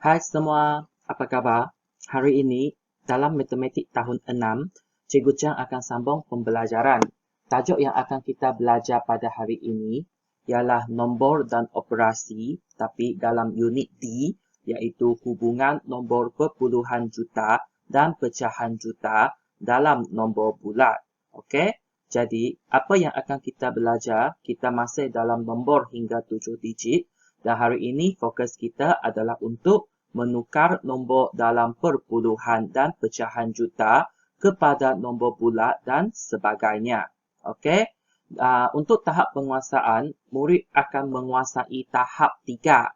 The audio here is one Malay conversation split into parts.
Hai semua, apa khabar? Hari ini, dalam Matematik tahun 6, Cikgu Chang akan sambung pembelajaran. Tajuk yang akan kita belajar pada hari ini ialah nombor dan operasi, tapi dalam unit D, iaitu hubungan nombor perpuluhan juta dan pecahan juta dalam nombor bulat. Okey? Jadi, apa yang akan kita belajar? Kita masih dalam nombor hingga 7 digit. Dan hari ini fokus kita adalah untuk menukar nombor dalam perpuluhan dan pecahan juta kepada nombor bulat dan sebagainya. Okey? Untuk tahap penguasaan, murid akan menguasai tahap 3.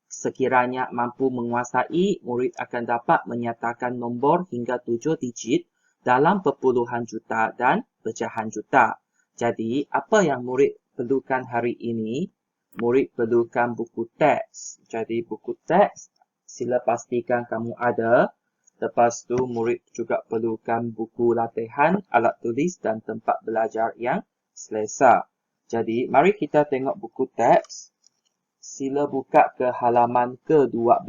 Sekiranya mampu menguasai, murid akan dapat menyatakan nombor hingga 7 digit dalam perpuluhan juta dan pecahan juta. Jadi, apa yang murid perlukan hari ini? Murid perlukan buku teks. Jadi, buku teks, sila pastikan kamu ada. Lepas tu, murid juga perlukan buku latihan, alat tulis dan tempat belajar yang selesa. Jadi, mari kita tengok buku teks. Sila buka ke halaman ke-12.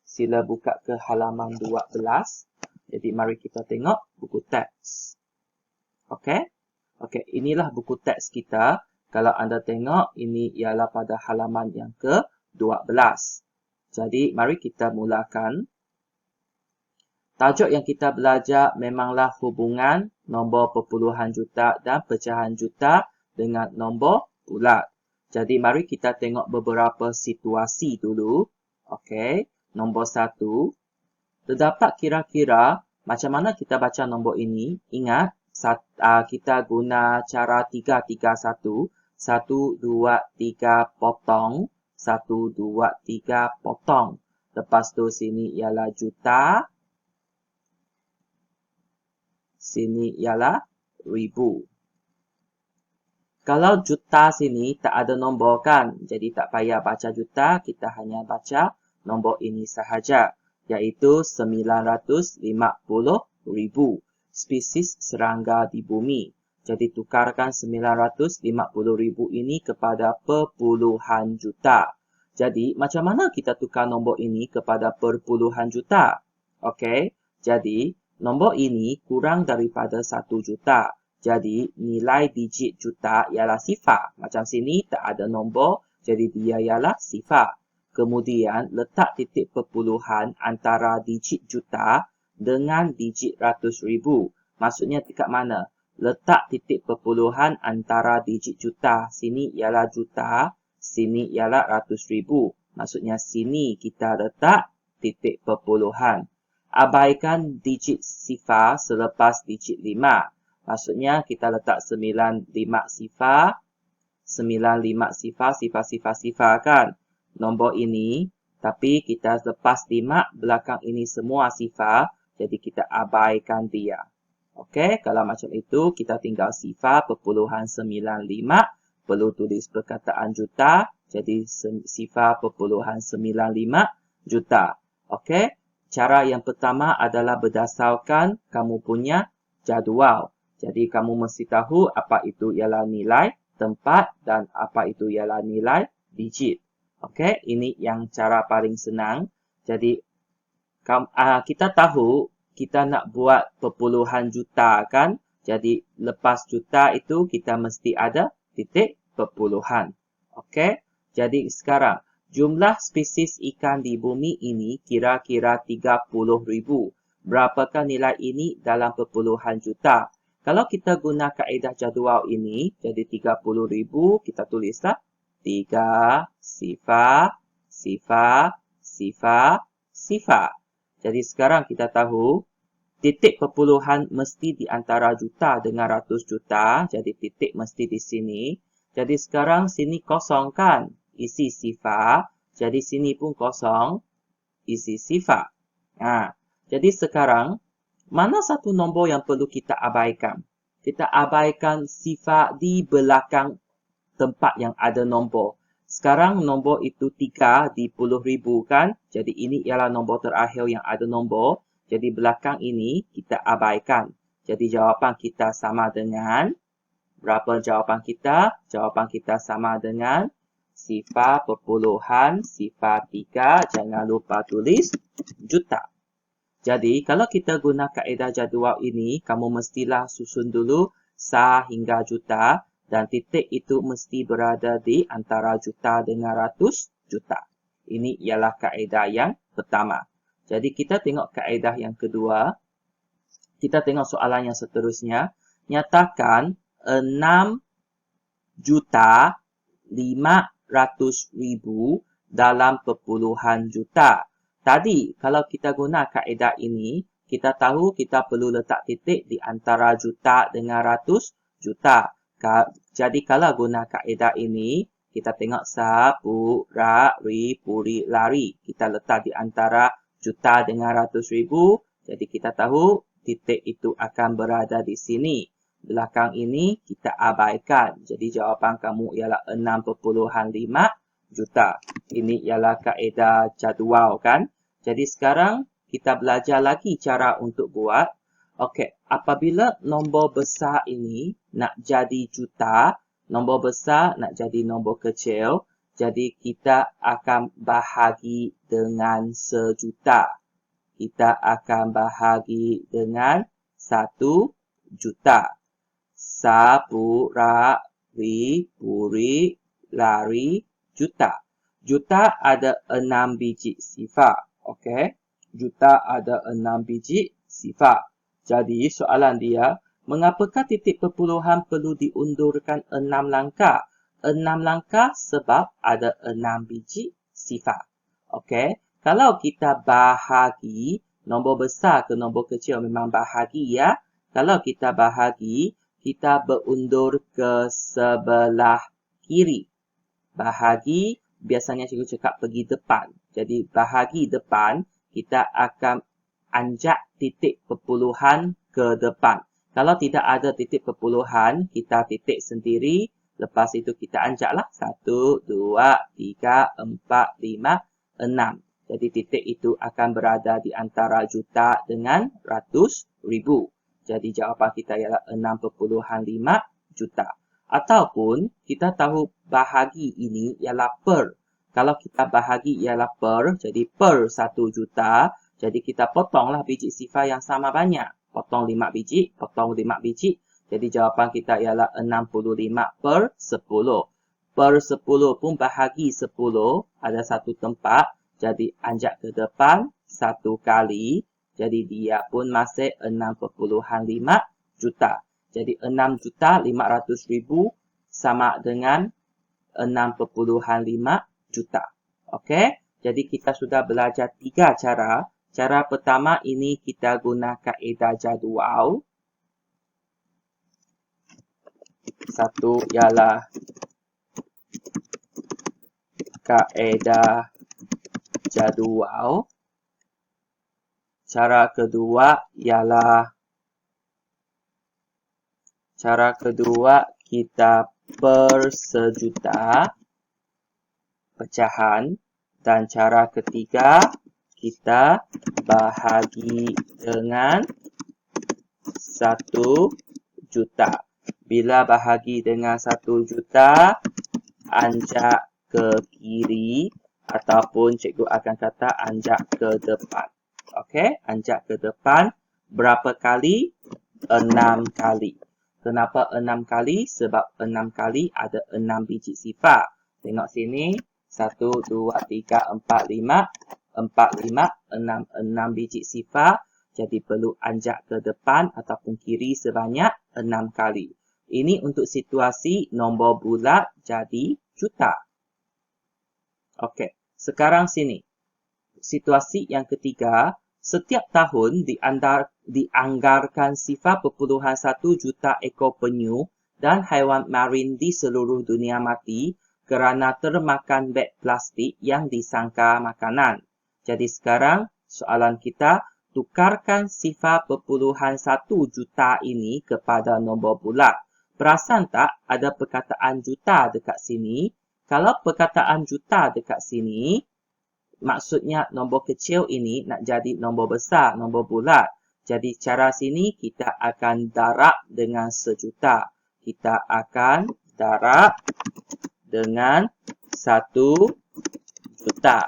Sila buka ke halaman 12. Jadi, mari kita tengok buku teks. Okey? Okey, inilah buku teks kita. Kalau anda tengok, ini ialah pada halaman yang ke-12. Jadi, mari kita mulakan. Tajuk yang kita belajar memanglah hubungan nombor perpuluhan juta dan pecahan juta dengan nombor bulat. Jadi, mari kita tengok beberapa situasi dulu. Okey, nombor 1. Terdapat kira-kira macam mana kita baca nombor ini. Ingat, kita guna cara 3-3-1. 1, 2, 3, potong. 1, 2, 3, potong. Lepas tu sini ialah juta. Sini ialah ribu. Kalau juta sini tak ada nombor kan, jadi tak payah baca juta, kita hanya baca nombor ini sahaja, iaitu 950,000 spesies serangga di bumi. Jadi tukarkan 950,000 ini kepada perpuluhan juta. Jadi macam mana kita tukar nombor ini kepada perpuluhan juta? Okey, jadi nombor ini kurang daripada 1 juta. Jadi, nilai digit juta ialah sifar. Macam sini tak ada nombor, jadi dia ialah sifar. Kemudian, letak titik perpuluhan antara digit juta dengan digit ratus ribu. Maksudnya dekat mana? Letak titik perpuluhan antara digit juta. Sini ialah juta, sini ialah ratus ribu. Maksudnya sini kita letak titik perpuluhan. Abaikan digit sifar selepas digit 5. Maksudnya kita letak 95 sifar, 95 sifar kan. Nombor ini, tapi kita lepas 5, belakang ini semua sifar, jadi kita abaikan dia. Okey, kalau macam itu, kita tinggal sifar perpuluhan 95, perlu tulis perkataan juta, jadi sifar perpuluhan 95 juta. Okey, cara yang pertama adalah berdasarkan kamu punya jadual. Jadi, kamu mesti tahu apa itu ialah nilai tempat dan apa itu ialah nilai digit. Okey, ini yang cara paling senang. Jadi, kita tahu kita nak buat perpuluhan juta kan. Jadi, lepas juta itu kita mesti ada titik perpuluhan. Okey, jadi sekarang jumlah spesies ikan di bumi ini kira-kira 30,000. Berapakah nilai ini dalam perpuluhan juta? Kalau kita guna kaedah jadual ini, jadi 30,000, kita tulislah 3 sifar, sifar, sifar, sifar. Jadi sekarang kita tahu, titik perpuluhan mesti di antara juta dengan ratus juta, jadi titik mesti di sini. Jadi sekarang sini kosong kan, isi sifar, jadi sini pun kosong, isi sifar. Jadi sekarang, mana satu nombor yang perlu kita abaikan? Kita abaikan sifar di belakang tempat yang ada nombor. Sekarang nombor itu 3 di 10,000 kan? Jadi ini ialah nombor terakhir yang ada nombor. Jadi belakang ini kita abaikan. Jadi jawapan kita sama dengan, berapa jawapan kita? Jawapan kita sama dengan sifar perpuluhan, sifar 3, jangan lupa tulis juta. Jadi, kalau kita guna kaedah jadual ini, kamu mestilah susun dulu sah hingga juta dan titik itu mesti berada di antara juta dengan ratus juta. Ini ialah kaedah yang pertama. Jadi, kita tengok kaedah yang kedua. Kita tengok soalan yang seterusnya. Nyatakan 6.500.000 dalam perpuluhan juta. Tadi, kalau kita guna kaedah ini, kita tahu kita perlu letak titik di antara juta dengan ratus juta. Jadi, kalau guna kaedah ini, kita tengok sapu, rak, ri, puri, lari. Kita letak di antara juta dengan ratus ribu. Jadi, kita tahu titik itu akan berada di sini. Belakang ini kita abaikan. Jadi jawapan kamu ialah 6.5 juta. Ini ialah kaedah jadual kan. Jadi sekarang kita belajar lagi cara untuk buat. Okey, apabila nombor besar ini nak jadi juta, nombor besar nak jadi nombor kecil, jadi kita akan bahagi dengan sejuta. Kita akan bahagi dengan 1 juta. Sapu, rak, ri, puri, lari, juta. Juta ada 6 biji sifar. Okey. Juta ada 6 biji sifar. Jadi soalan dia, mengapakah titik perpuluhan perlu diundurkan 6 langkah? 6 langkah sebab ada 6 biji sifar. Okey. Kalau kita bahagi, nombor besar ke nombor kecil memang bahagi ya. Kalau kita bahagi, kita berundur ke sebelah kiri. Bahagi, biasanya cikgu cakap pergi depan. Jadi bahagi depan, kita akan anjak titik perpuluhan ke depan. Kalau tidak ada titik perpuluhan, kita titik sendiri. Lepas itu kita anjaklah 1, 2, 3, 4, 5, 6. Jadi titik itu akan berada di antara juta dengan ratus ribu. Jadi jawapan kita ialah 6.5 juta. Ataupun kita tahu bahagi ini ialah per. Kalau kita bahagi ialah per, jadi per 1 juta. Jadi kita potonglah biji sifar yang sama banyak. Potong 5 biji, potong 5 biji. Jadi jawapan kita ialah 65 per 10. Per 10 pun bahagi 10 ada satu tempat. Jadi anjak ke depan 1 kali. Jadi dia pun masih 6.5 juta. Jadi 6.500.000 sama dengan 6.5 juta. Okey. Jadi kita sudah belajar 3 cara. Cara pertama ini kita guna kaedah jadual. Satu ialah kaedah jadual. Cara kedua kita per sejuta pecahan. Dan cara ketiga kita bahagi dengan 1 juta. Bila bahagi dengan 1 juta, anjak ke kiri ataupun cikgu akan kata anjak ke depan. Okey, anjak ke depan. Berapa kali? 6 kali. Kenapa 6 kali? Sebab 6 kali ada 6 biji sifar. Tengok sini. 1, 2, 3, 4, 5. 4, 5, 6 biji sifar. Jadi perlu anjak ke depan ataupun kiri sebanyak 6 kali. Ini untuk situasi nombor bulat jadi juta. Okey, sekarang sini. Situasi yang ketiga, setiap tahun dianggarkan sifar perpuluhan 1 juta ekor penyu dan haiwan marin di seluruh dunia mati kerana termakan beg plastik yang disangka makanan. Jadi sekarang soalan kita, tukarkan sifar perpuluhan 1 juta ini kepada nombor bulat. Perasan tak ada perkataan juta dekat sini? Kalau perkataan juta dekat sini, maksudnya nombor kecil ini nak jadi nombor besar, nombor bulat. Jadi cara sini kita akan darab dengan sejuta. Kita akan darab dengan 1 juta.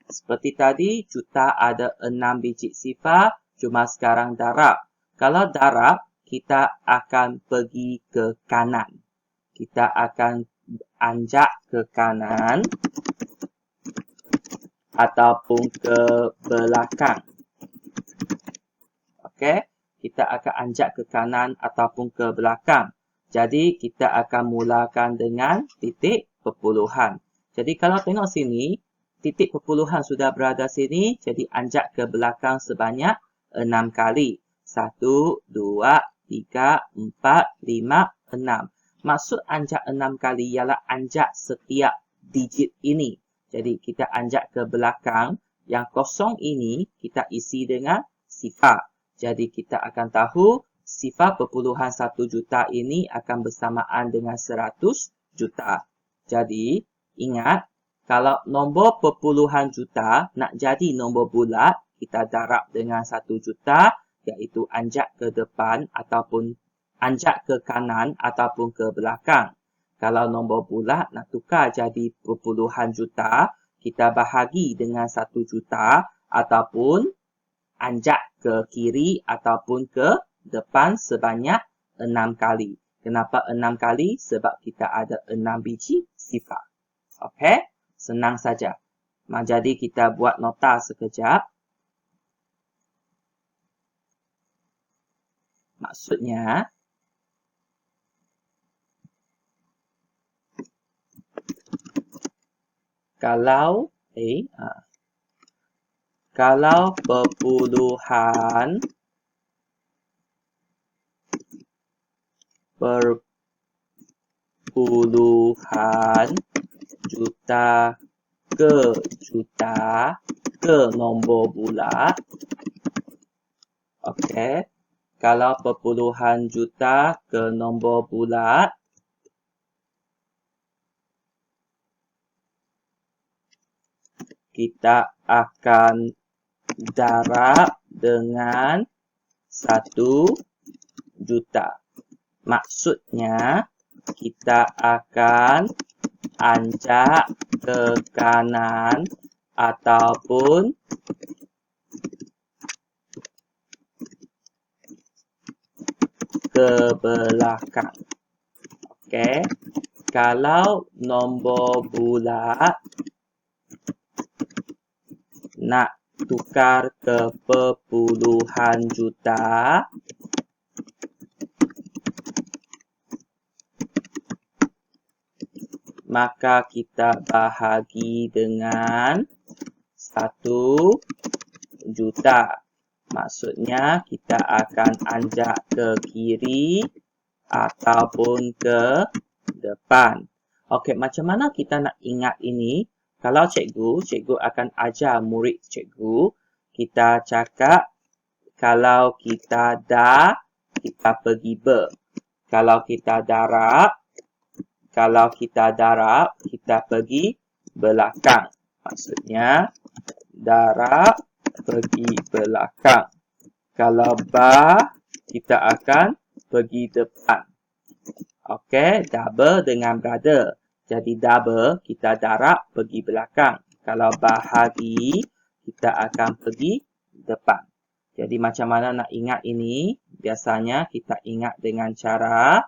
Seperti tadi, juta ada 6 biji sifar, cuma sekarang darab. Kalau darab, kita akan pergi ke kanan. Kita akan anjak ke kanan ataupun ke belakang. Okey, kita akan anjak ke kanan ataupun ke belakang. Jadi, kita akan mulakan dengan titik perpuluhan. Jadi, kalau tengok sini, titik perpuluhan sudah berada sini. Jadi, anjak ke belakang sebanyak 6 kali. 1, 2, 3, 4, 5, 6. Maksud anjak 6 kali ialah anjak setiap digit ini. Jadi, kita anjak ke belakang. Yang kosong ini, kita isi dengan sifar. Jadi, kita akan tahu sifar perpuluhan 1 juta ini akan bersamaan dengan 100 juta. Jadi, ingat, kalau nombor perpuluhan juta nak jadi nombor bulat, kita darab dengan 1 juta, iaitu anjak ke depan ataupun anjak ke kanan ataupun ke belakang. Kalau nombor bulat nak tukar jadi perpuluhan juta, kita bahagi dengan 1 juta ataupun anjak ke kiri ataupun ke depan sebanyak 6 kali. Kenapa 6 kali? Sebab kita ada 6 biji sifar. Okey? Senang saja. Jadi kita buat nota sekejap. Maksudnya, kalau perpuluhan juta ke nombor bulat. Okey. Kalau perpuluhan juta ke nombor bulat, kita akan darab dengan 1 juta. Maksudnya, kita akan anjak ke kanan ataupun ke belakang. Okey. Kalau nombor bulat nak tukar ke perpuluhan juta, maka kita bahagi dengan 1 juta. Maksudnya kita akan anjak ke kiri ataupun ke depan. Okey, macam mana kita nak ingat ini? Kalau cikgu akan ajar murid cikgu, kita cakap kalau kita dah, kita pergi ber. Kalau kita darab, kita pergi belakang. Maksudnya, darab, pergi belakang. Kalau bar, kita akan pergi depan. Okey, double dengan brother. Jadi double, kita darab, pergi belakang. Kalau bahagi, kita akan pergi depan. Jadi macam mana nak ingat ini? Biasanya kita ingat dengan cara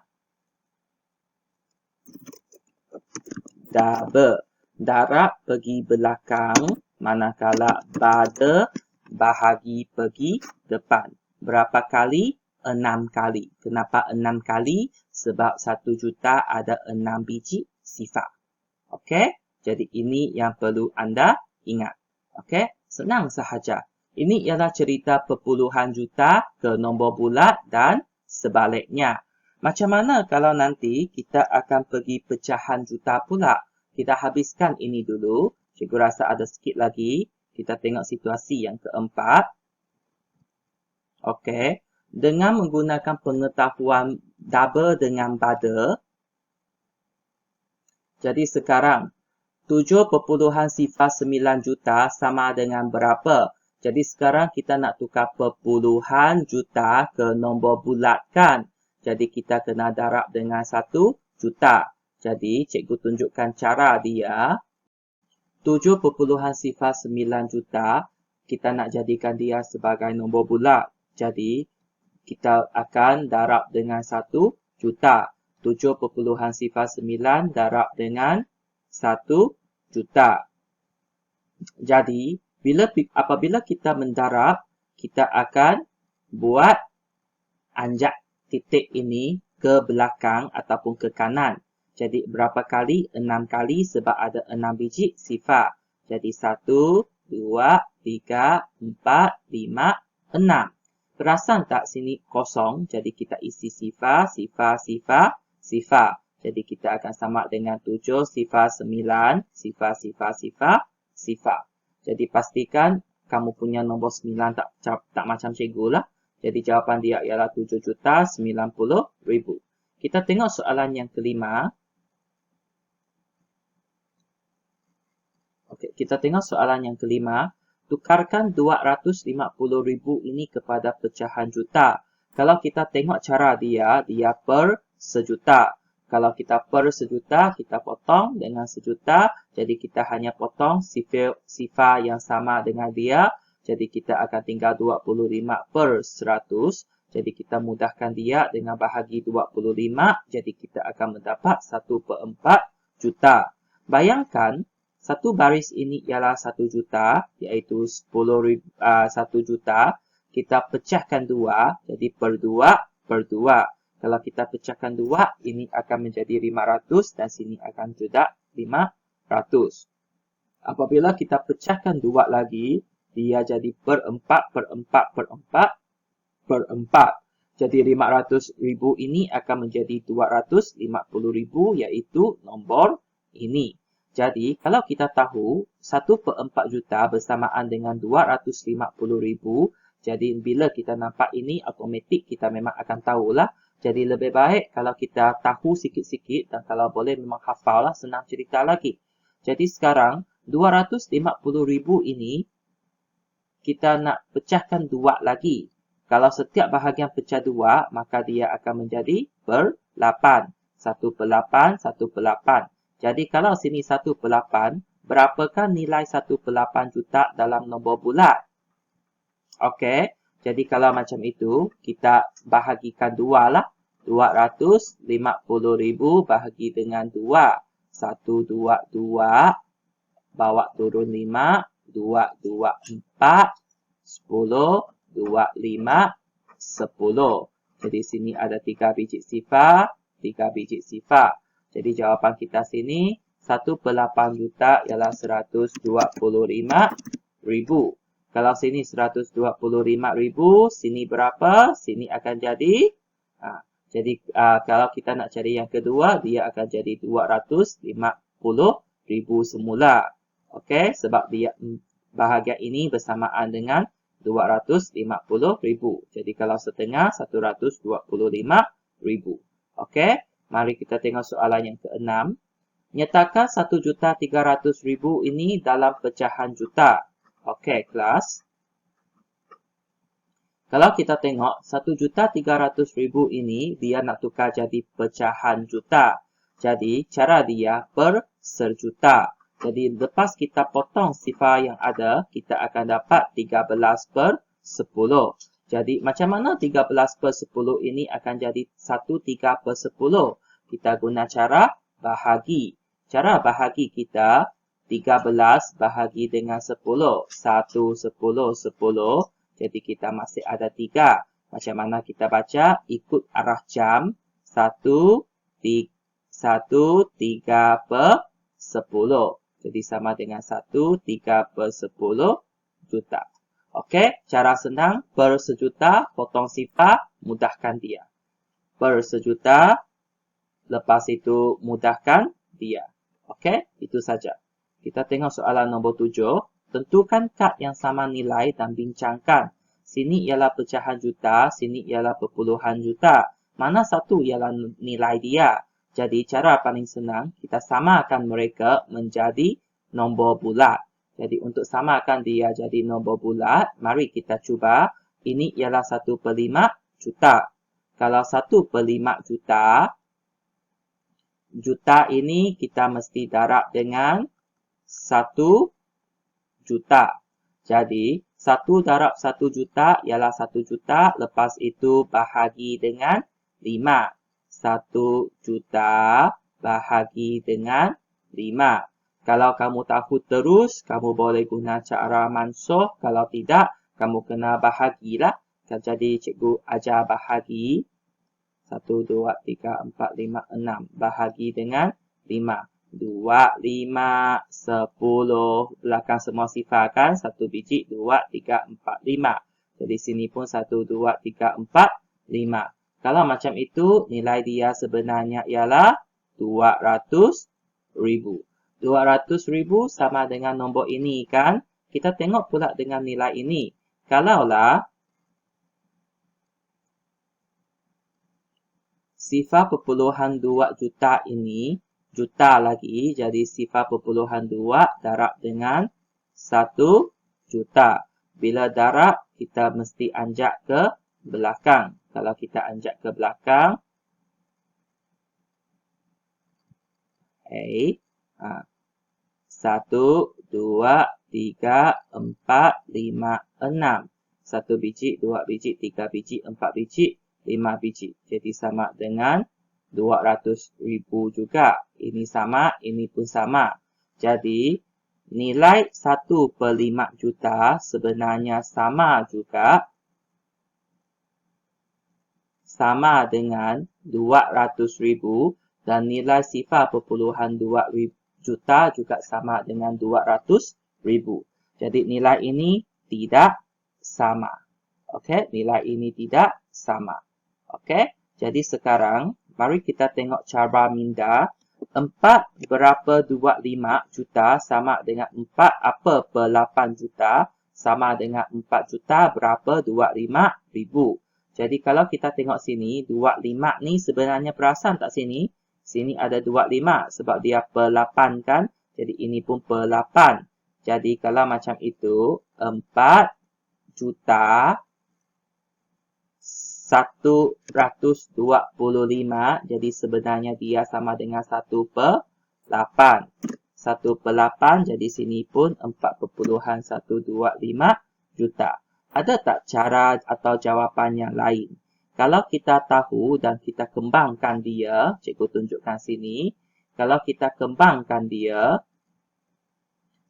double. Darab pergi belakang, manakala brother bahagi pergi depan. Berapa kali? 6 kali. Kenapa 6 kali? Sebab 1 juta ada 6 biji sifar. Okey? Jadi ini yang perlu anda ingat. Okey? Senang sahaja. Ini ialah cerita perpuluhan juta ke nombor bulat dan sebaliknya. Macam mana kalau nanti kita akan pergi pecahan juta pula? Kita habiskan ini dulu. Cikgu rasa ada sikit lagi. Kita tengok situasi yang keempat. Okey. Dengan menggunakan pengetahuan double dengan bada. Jadi sekarang 7.09 juta sama dengan berapa? Jadi sekarang kita nak tukar perpuluhan juta ke nombor bulat kan? Jadi kita kena darab dengan 1 juta. Jadi, cikgu tunjukkan cara dia. 7.9 juta, kita nak jadikan dia sebagai nombor bulat. Jadi, kita akan darab dengan 1 juta. 7.9 darab dengan 1 juta. Jadi, apabila kita mendarab, kita akan buat anjak titik ini ke belakang ataupun ke kanan. Jadi, berapa kali? 6 kali sebab ada 6 biji sifar. Jadi, 1, 2, 3, 4, 5, 6. Perasan tak sini kosong? Jadi, kita isi sifar, sifar, sifar, sifar. Jadi, kita akan sama dengan 7, sifar, 9, sifar, sifar, sifar, sifar. Jadi, pastikan kamu punya nombor 9 tak macam cikgu lah. Jadi, jawapan dia ialah 7.090.000. Kita tengok soalan yang kelima. Okey, kita tengok soalan yang kelima. Tukarkan 250.000 ini kepada pecahan juta. Kalau kita tengok cara dia per sejuta. Kalau kita per sejuta, kita potong dengan sejuta. Jadi, kita hanya potong sifar yang sama dengan dia. Jadi, kita akan tinggal 25 per 100. Jadi, kita mudahkan dia dengan bahagi 25. Jadi, kita akan mendapat 1/4 juta. Bayangkan, satu baris ini ialah 1 juta, iaitu 1 juta. Kita pecahkan 2, jadi per 2 per 2. Kalau kita pecahkan 2, ini akan menjadi 500 dan sini akan juga 500. Apabila kita pecahkan 2 lagi, dia jadi per 4 per 4 per 4 per 4. Jadi 500.000 ini akan menjadi 250.000, iaitu nombor ini. Jadi, kalau kita tahu 1/4 juta bersamaan dengan 250.000, jadi bila kita nampak ini, automatik kita memang akan tahulah. Jadi, lebih baik kalau kita tahu sikit-sikit dan kalau boleh memang hafal lah, senang cerita lagi. Jadi, sekarang 250.000 ini, kita nak pecahkan 2 lagi. Kalau setiap bahagian pecah 2, maka dia akan menjadi per 8. 1/8, 1/8. Jadi, kalau sini 1/8, berapakah nilai 1/8 juta dalam nombor bulat? Okey, jadi kalau macam itu, kita bahagikan 2 lah. 250.000 bahagi dengan 2. 1, 2, 2. Bawa turun 5. 2, 2, 4. 10. 2, 5. 10. Jadi, sini ada 3 biji sifar. 3 biji sifar. Jadi, jawapan kita sini 1/8 juta ialah 125.000. Kalau sini 125.000, sini berapa? Sini akan jadi, kalau kita nak cari yang kedua, dia akan jadi 250.000 semula. Okey, sebab dia bahagian ini bersamaan dengan 250.000. Jadi, kalau setengah, 125.000. Okey, mari kita tengok soalan yang ke-6. Nyatakan 1.300.000 ini dalam pecahan juta. Okey, kelas. Kalau kita tengok 1.300.000 ini, dia nak tukar jadi pecahan juta. Jadi, cara dia per sejuta. Jadi, lepas kita potong sifar yang ada, kita akan dapat 13/10. Jadi, macam mana 13/10 ini akan jadi 1/3/10? Kita guna cara bahagi. Cara bahagi kita, 13 bahagi dengan 10. 1, 10, 10. Jadi, kita masih ada 3. Macam mana kita baca? Ikut arah jam. 1, 3/10. Jadi, sama dengan 1/3/10 juta. Okey, cara senang. Per sejuta, potong sifar, mudahkan dia. Per sejuta, lepas itu mudahkan dia. Okey, itu saja. Kita tengok soalan nombor 7. Tentukan kad yang sama nilai dan bincangkan. Sini ialah pecahan juta, sini ialah perpuluhan juta. Mana satu ialah nilai dia? Jadi, cara paling senang, kita samakan mereka menjadi nombor bulat. Jadi, untuk samakan dia jadi nombor bulat, mari kita cuba. Ini ialah 1/5 juta. Kalau 1/5 juta, juta ini kita mesti darab dengan 1 juta. Jadi, 1 darab 1 juta ialah 1 juta. Lepas itu bahagi dengan 5. 1 juta bahagi dengan 5. Kalau kamu tahu terus, kamu boleh guna cara mansuh. Kalau tidak, kamu kena bahagilah. Jadi, cikgu ajar bahagi. 1, 2, 3, 4, 5, 6. Bahagi dengan 5. 2, 5, 10. Belakang semua sifar kan? 1 biji, 2, 3, 4, 5. Jadi, sini pun 1, 2, 3, 4, 5. Kalau macam itu, nilai dia sebenarnya ialah 200,000. 200,000 sama dengan nombor ini kan? Kita tengok pula dengan nilai ini. Kalaulah sifar perpuluhan 2 juta ini, juta lagi, jadi sifar perpuluhan 2 darab dengan 1 juta. Bila darab, kita mesti anjak ke belakang. Kalau kita anjak ke belakang, 1, 2, 3, 4, 5, 6. 1 biji, 2 biji, 3 biji, 4 biji, 5 biji. Jadi sama dengan 200,000 juga. Ini sama, ini pun sama. Jadi, nilai 1/5 juta sebenarnya sama juga. Sama dengan 200,000 dan nilai sifar perpuluhan 2 juta juga sama dengan 200,000. Jadi nilai ini tidak sama. Okey, nilai ini tidak sama. Okey, jadi sekarang mari kita tengok cara minda. 4 berapa 25 juta sama dengan 4 apa per 8 juta sama dengan 4 juta berapa 25,000. Jadi kalau kita tengok sini, 25 ni sebenarnya perasan tak sini? Sini ada 25 sebab dia per 8 kan? Jadi ini pun per 8. Jadi kalau macam itu, 4 juta 125. Jadi sebenarnya dia sama dengan 1/8. 1/8 jadi sini pun 4,125 juta. Ada tak cara atau jawapan yang lain? Kalau kita tahu dan kita kembangkan dia, cikgu tunjukkan sini. Kalau kita kembangkan dia,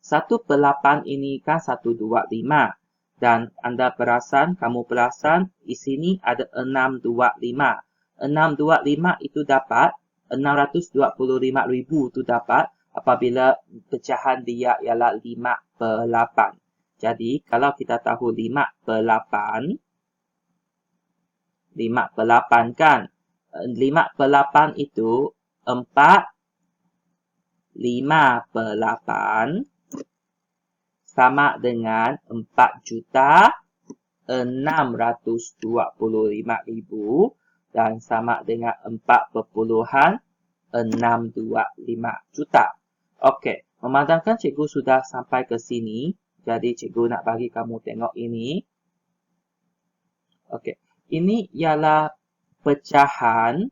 1/8 ini kan 125. Dan anda perasan, kamu perasan, di sini ada 625. 625 itu dapat, 625,000 itu dapat apabila pecahan dia ialah 5/8. Jadi, kalau kita tahu 5/8, 5/8 kan? 5/8 itu 4, 5/8 sama dengan 4,625,000 dan sama dengan 4,625 juta. Okey, memandangkan cikgu sudah sampai ke sini, jadi cikgu nak bagi kamu tengok ini. Okey. Ini ialah pecahan,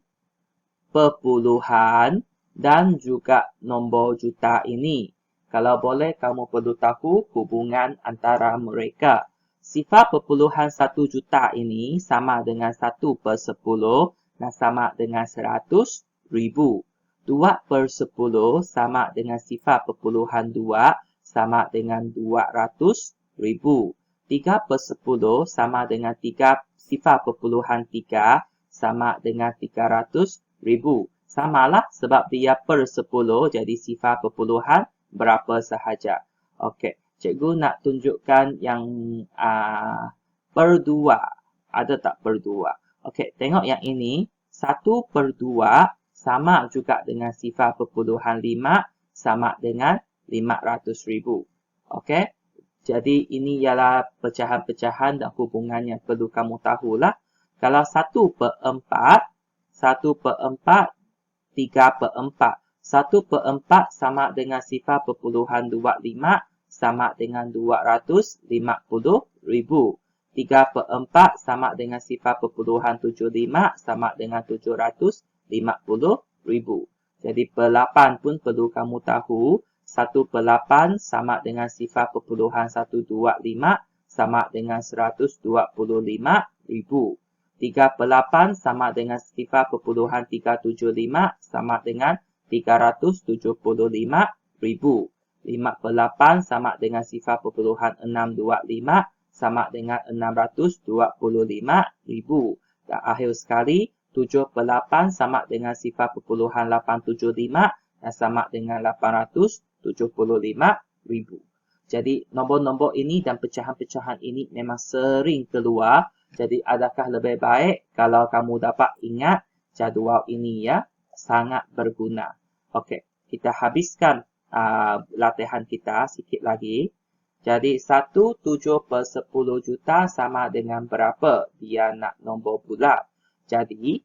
perpuluhan dan juga nombor juta ini. Kalau boleh, kamu perlu tahu hubungan antara mereka. Sifar perpuluhan 1 juta ini sama dengan 1/10 dan sama dengan 100,000. 2/10 sama dengan sifar perpuluhan 2 sama dengan 200,000. 3/10 sama dengan 3 sifar perpuluhan 3 sama dengan 300,000. Samalah sebab dia per 10 jadi sifar perpuluhan berapa sahaja. Okey, cikgu nak tunjukkan yang per 2. Ada tak per 2? Okey, tengok yang ini. 1/2 sama juga dengan sifar perpuluhan 5 sama dengan 500,000. Okey. Jadi, ini ialah pecahan-pecahan dan hubungan yang perlu kamu tahulah. Kalau 1/4, 1/4, 3/4. 1/4 sama dengan sifar perpuluhan 25 sama dengan 250,000. 3/4 sama dengan sifar perpuluhan 75 sama dengan 750,000. Jadi per 8 pun perlu kamu tahu 1 per 8 sama dengan 0.125 sama dengan 125,000. 3 per 8 sama dengan 0.375 sama dengan 375,000. 5 per 8 sama dengan 0.625 sama dengan 625,000. Dan akhir sekali, 7 per 8 sama dengan 0.875 dan sama dengan 875,000. Jadi, nombor-nombor ini dan pecahan-pecahan ini memang sering keluar. Jadi, adakah lebih baik kalau kamu dapat ingat jadual ini ya? Sangat berguna. Okey, kita habiskan latihan kita sikit lagi. Jadi, 1/7 per 10 juta sama dengan berapa? Dia nak nombor bulat. Jadi,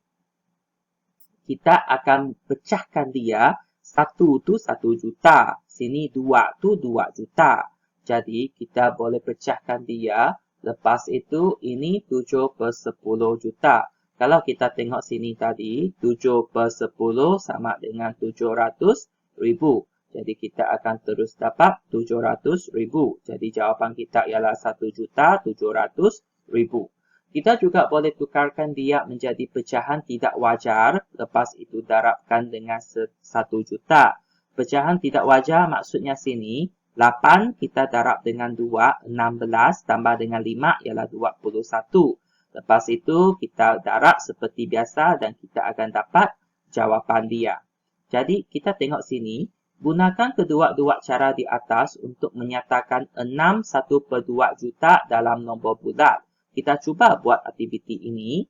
kita akan pecahkan dia. 1 tu 1 juta. Sini 2 tu 2 juta. Jadi, kita boleh pecahkan dia. Lepas itu, ini 7 per 10 juta. Kalau kita tengok sini tadi, 7 per 10 sama dengan 700,000. Jadi, kita akan terus dapat 700,000. Jadi, jawapan kita ialah 1.700.000. Kita juga boleh tukarkan dia menjadi pecahan tidak wajar. Lepas itu darabkan dengan 1 juta. Pecahan tidak wajar maksudnya sini, 8 kita darab dengan 2, 16 tambah dengan 5 ialah 21. Lepas itu kita darab seperti biasa dan kita akan dapat jawapan dia. Jadi kita tengok sini, gunakan kedua-dua cara di atas untuk menyatakan 6 1/2 juta dalam nombor bulat. Kita cuba buat aktiviti ini.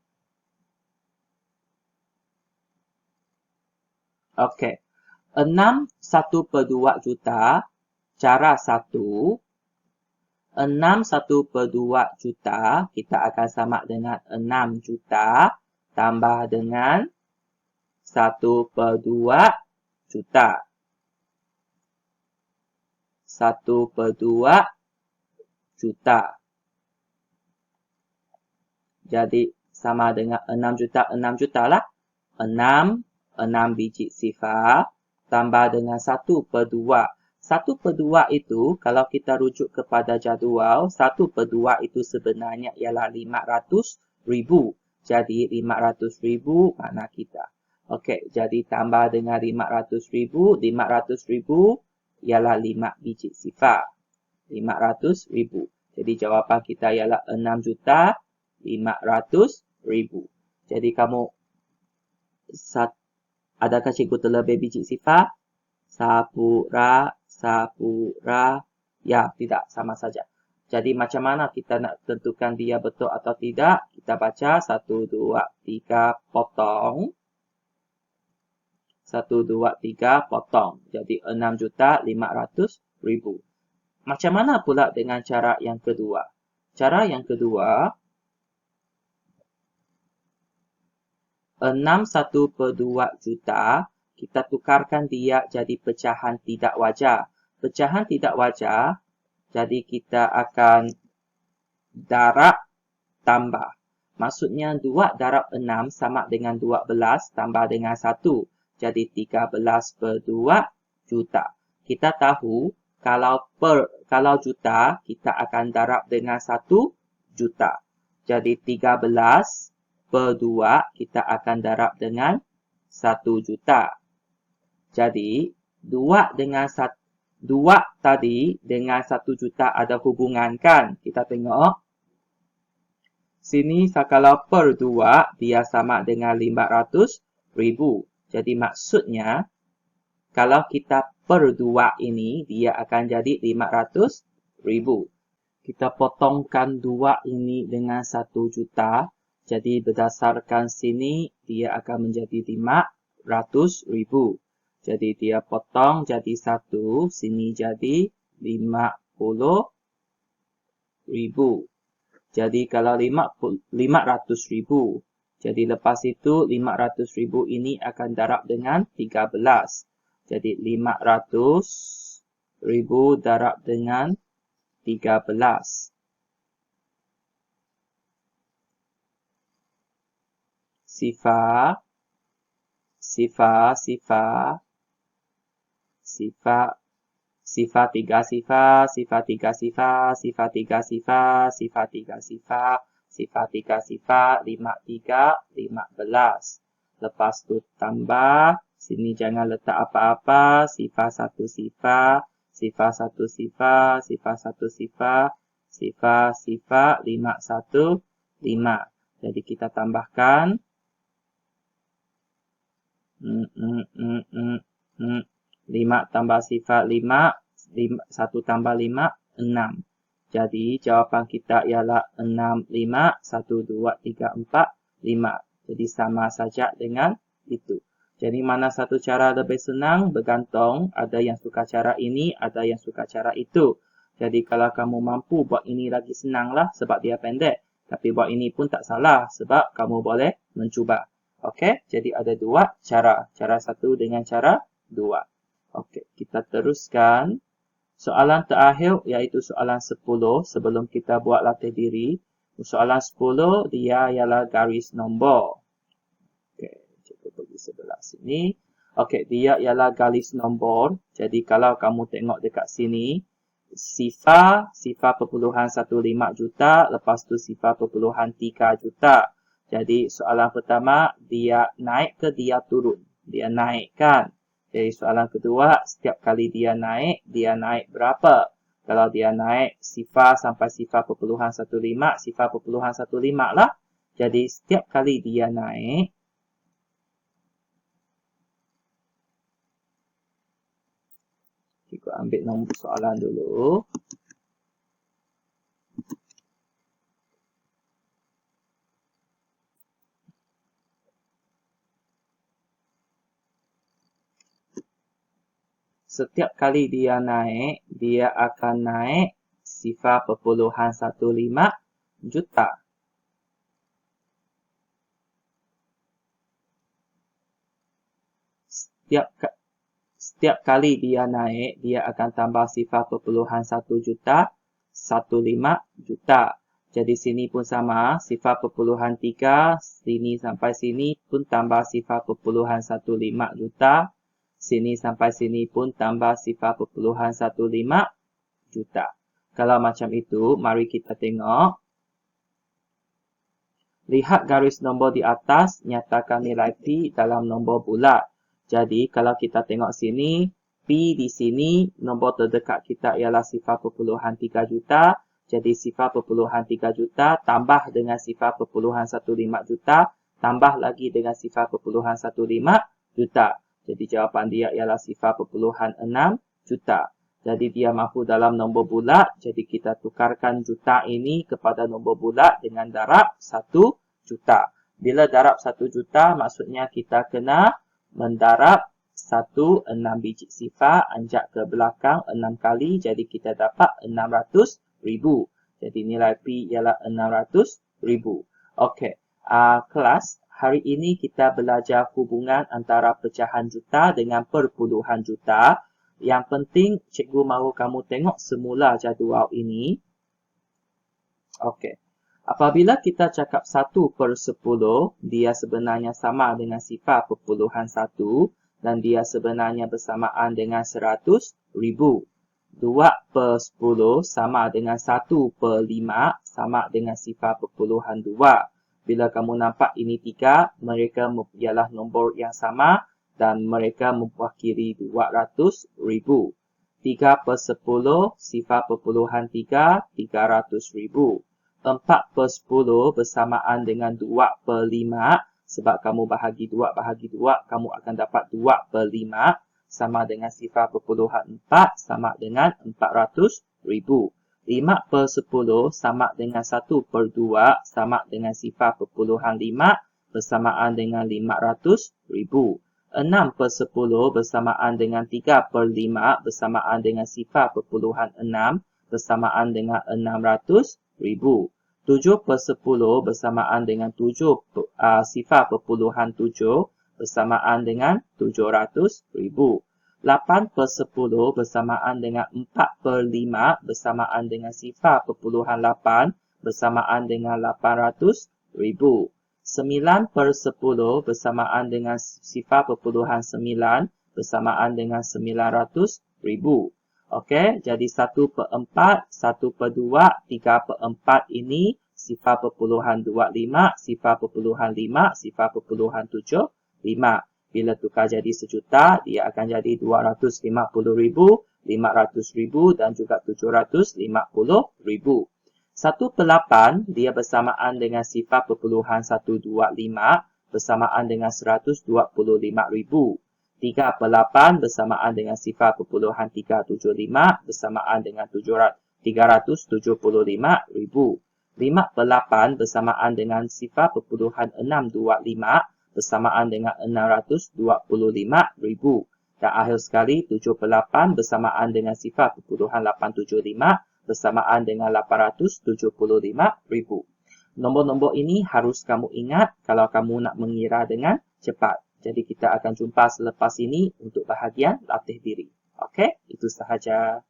Okey. 6 1/2 juta. Cara 1. 6 1/2 juta. Kita akan sama dengan 6 juta. Tambah dengan 1/2 juta. 1/2 juta. Jadi, sama dengan 6 juta lah. 6 biji sifar. Tambah dengan 1/2. 1/2 itu, kalau kita rujuk kepada jadual, 1/2 itu sebenarnya ialah 500,000. Jadi, 500,000 mana kita. Okey, jadi tambah dengan 500,000. 500,000 ialah 5 biji sifar. 500,000. Jadi, jawapan kita ialah 6.500.000. Jadi, kamu adakah cikgu terlebih biji sifar? Sapura. Ya, tidak. Sama saja. Jadi, macam mana kita nak tentukan dia betul atau tidak? Kita baca 1, 2, 3, potong. 1, 2, 3, potong. Jadi, 6.500.000. Macam mana pula dengan cara yang kedua? Cara yang kedua, 6 1/2 juta, kita tukarkan dia jadi pecahan tidak wajar. Pecahan tidak wajar, jadi kita akan darab tambah. Maksudnya 2 darab 6 sama dengan 12 tambah dengan 1. Jadi 13/2 juta. Kita tahu kalau juta, kita akan darab dengan 1 juta. Jadi 13/2 kita akan darab dengan 1 juta. Jadi 2 tadi dengan 1 juta ada hubungan kan? Kita tengok. Sini kalau per 2 dia sama dengan 500,000. Jadi maksudnya kalau kita per 2 ini dia akan jadi 500,000. Kita potongkan 2 ini dengan 1 juta. Jadi berdasarkan sini dia akan menjadi 500,000. Jadi dia potong jadi 1, sini jadi 50,000. Jadi kalau 500,000. Jadi lepas itu 500,000 ini akan darab dengan 13. Jadi 500,000 darab dengan 13. sifar, sifar, sifar, sifar 3 sifar, sifar 3 sifar, sifar 3 sifar, sifar 3 sifar, sifar 3 sifar, 5 3, 15. Lepas tu tambah, sini jangan letak apa-apa, sifar 1 sifar, sifar 1 sifar, sifar 1 sifar, sifar, sifar, 5 1, 5. Jadi kita tambahkan 5 tambah sifar 5, 1 tambah 5, 6. Jadi jawapan kita ialah 6, 5, 1, 2, 3, 4, 5. Jadi sama saja dengan itu. Jadi mana satu cara lebih senang bergantung. Ada yang suka cara ini, ada yang suka cara itu. Jadi kalau kamu mampu buat ini lagi senanglah sebab dia pendek. Tapi buat ini pun tak salah sebab kamu boleh mencuba. Okey, jadi ada dua cara. Cara satu dengan cara dua. Okey, kita teruskan. Soalan terakhir iaitu soalan 10 sebelum kita buat latih diri. Soalan 10 dia ialah garis nombor. Okey, cuba pergi sebelah sini. Okey, dia ialah garis nombor. Jadi kalau kamu tengok dekat sini, sifar 0.15 juta, lepas tu 0.3 juta. Jadi soalan pertama, dia naik ke dia turun? Dia naik kan? Jadi soalan kedua, setiap kali dia naik berapa? Kalau dia naik sifar sampai 0.15, 0.15 lah. Jadi setiap kali dia naik, cikgu ambil nombor soalan dulu. Setiap kali dia naik, dia akan naik 0.15 juta. Setiap kali dia naik, dia akan tambah 0.1 juta, 15 juta. Jadi sini pun sama, 0.3, sini sampai sini pun tambah 0.15 juta. Sini sampai sini pun tambah 0.15 juta. Kalau macam itu, mari kita tengok. Lihat garis nombor di atas, nyatakan nilai P dalam nombor bulat. Jadi, kalau kita tengok sini, P di sini, nombor terdekat kita ialah 0.3 juta. Jadi, 0.3 juta tambah dengan 0.15 juta, tambah lagi dengan 0.15 juta. Jadi jawapan dia ialah 0.6 juta. Jadi dia mampu dalam nombor bulat. Jadi kita tukarkan juta ini kepada nombor bulat dengan darab 1 juta. Bila darab 1 juta, maksudnya kita kena mendarab 6 biji sifar, anjak ke belakang 6 kali. Jadi kita dapat 600,000. Jadi nilai P ialah 600,000. Okey, kelas. Hari ini kita belajar hubungan antara pecahan juta dengan perpuluhan juta. Yang penting, cikgu mahu kamu tengok semula jadual ini. Okey. Apabila kita cakap 1/10, dia sebenarnya sama dengan 0.1 dan dia sebenarnya bersamaan dengan 100,000. 2/10 sama dengan 1/5 sama dengan 0.2. Bila kamu nampak ini 3, mereka ialah nombor yang sama dan mereka mewakili 200,000. 3/10, 0.3, 300,000. 4/10 bersamaan dengan 2/5. Sebab kamu bahagi 2 bahagi 2, kamu akan dapat 2/5 sama dengan 0.4 sama dengan 400,000. 5/10 sama dengan 1/2 sama dengan 0.5 bersamaan dengan 500,000. 6/10 bersamaan dengan 3/5 bersamaan dengan 0.6 bersamaan dengan 600,000. 7/10 bersamaan dengan 0.7 bersamaan dengan 700,000. 8/10 bersamaan dengan 4/5 bersamaan dengan 0.8 bersamaan dengan 800,000. 9 per 10 bersamaan dengan 0.9 bersamaan dengan 900,000. Okey, jadi 1 per 4, 1 per 2, 3 per 4 ini 0.25, 0.5, 0.75. Bila tukar jadi sejuta, dia akan jadi 250,000, 500,000 dan juga 750,000. 1 per 8 dia bersamaan dengan 0.125 bersamaan dengan 125,000. 3 per 8 bersamaan dengan 0.375 bersamaan dengan 375,000. 5 per 8 bersamaan dengan 0.625 bersamaan dengan 625,000. Dan akhir sekali 7 per 8 bersamaan dengan 0.875 bersamaan dengan 875,000. Nombor-nombor ini harus kamu ingat kalau kamu nak mengira dengan cepat. Jadi kita akan jumpa selepas ini untuk bahagian latih diri. Okey, itu sahaja.